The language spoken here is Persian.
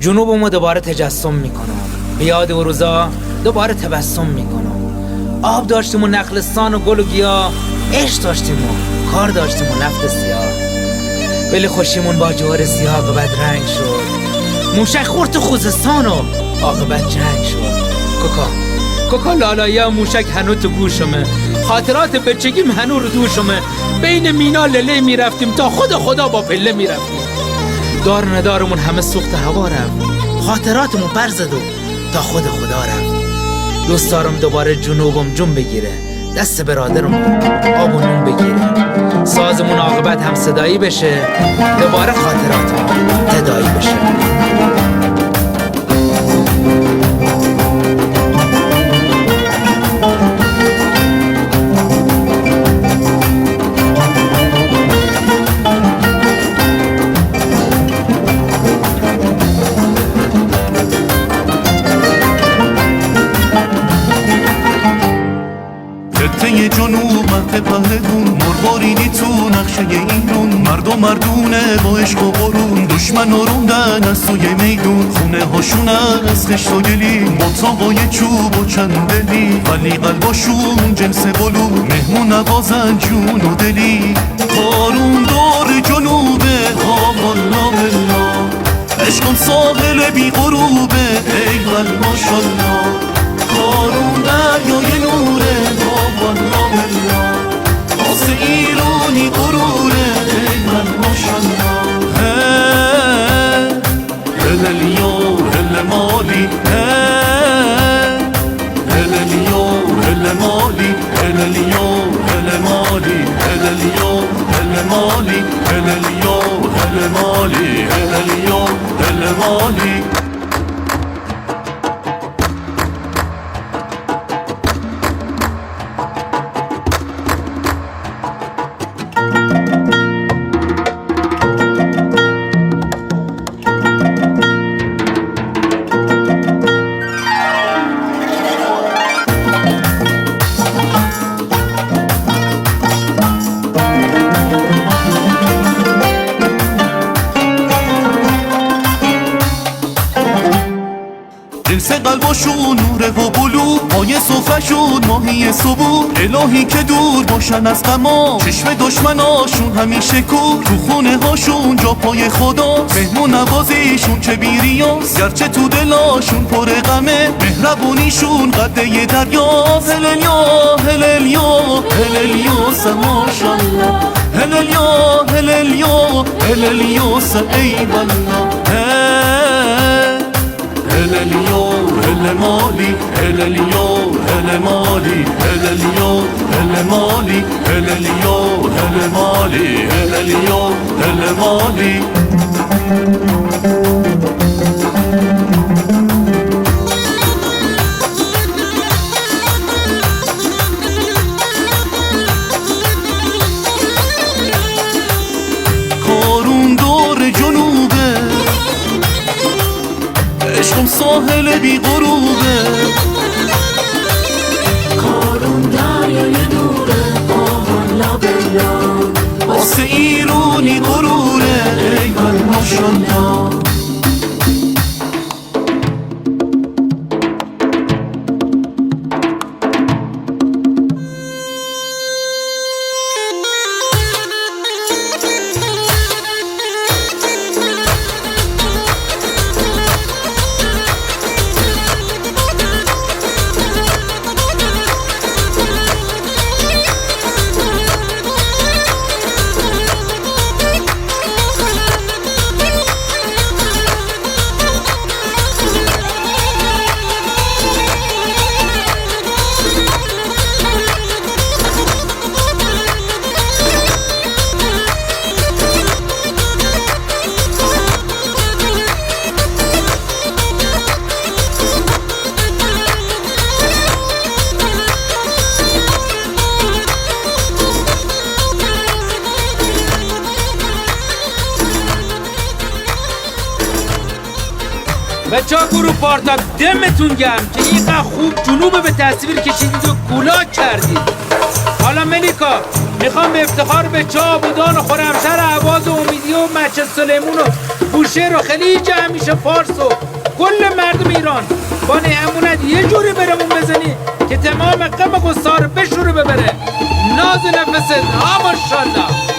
جنوبمو دوباره تجسم میکنم، به یاد او روزا دوباره تبسم میکنم. آب داشتیم و نخلستان و گل و گیاه، عشق داشتیم و کار داشتیم و نفت سیاه. ولی خوشیمون با جوهر سیاه عاقبت رنگ شد. موشک خورد تو خوزستان و عاقبت جنگ شد. کوکا لالایه موشک هنو تو گوشمه، خاطرات بچگیم هنو رو دوشمه. بین مینا لله میرفتیم تا خود خدا با پله میرفتیم. دار ندارمون همه سوخت هوا رفت، خاطراتمون برزد و تا خود خدا رفت. دوست دارم دوباره جنوبم جون بگیره، دست برادرم آب و نون بگیره. سازمون عاقبت هم صدایی بشه، دوباره خاطراتم تدایی بشه. خطه جنوب منطقه پهلدون، مربارینی تو نقشه ایرون. مردونه با عشق و قرون، دشمن و روندن از توی میدون. خونه هاشون از خشت و گلی، مطاقای چوب و چند دلی. ولی قلباشون جنس بلو، مهمون نوازن جون و دلی. کارون دور جنوبه ها والا بلا، عشقم ساحل بی غروبه ای قلب ماشالله. کارون دریای نوره ها والا بلا، آسه ایرانی غروره ای قلب ماشالله. هللیا هل مالی، هللیا هل مالی، هللیا هل مالی، هللیا هل مالی، هللیا هل مالی، هللیا هل مالی. جنس قلباشون نوره و بلو، پای صفحشون ماهی صبح. الهی که دور باشن از غما، چشم دشمناشون همیشه کور. تو خونه هاشون جا پای خدا، مهمون نوازیشون چه بیریاست. گرچه تو دلاشون پر غمه، مهربونیشون قده دریا. هللیا هللیا هللیا سه ماشالله، هللیا هللیا هللیا سه ای والله. هللیا هل مالی، هللیا هل مالی، هللیا هل مالی، هللیا هل مالی، هللیا هل مالی. کارون دور جنوبه، عشقم ساحل بی غروبه. کارون دریای نوره آهان لابلا، آسه ایرانی غروره ای قلب ماشالله. بچه‌ها گروه پارتا دمتون گرم که اینقدر خوب جنوب به تصویر کشیدید و کولاک کردید. حالا ملیکا میخوام به افتخار بچه‌ها بودان و خرمشهر اهواز و امیدیه و مچه سلیمون و بوشهر و خلیج همیشه فارس و کل مردم ایران با همونت یه جوری برمون بزنی که تمام غم گستار بشوره ببره. ناز نفست ها ماشاءالله.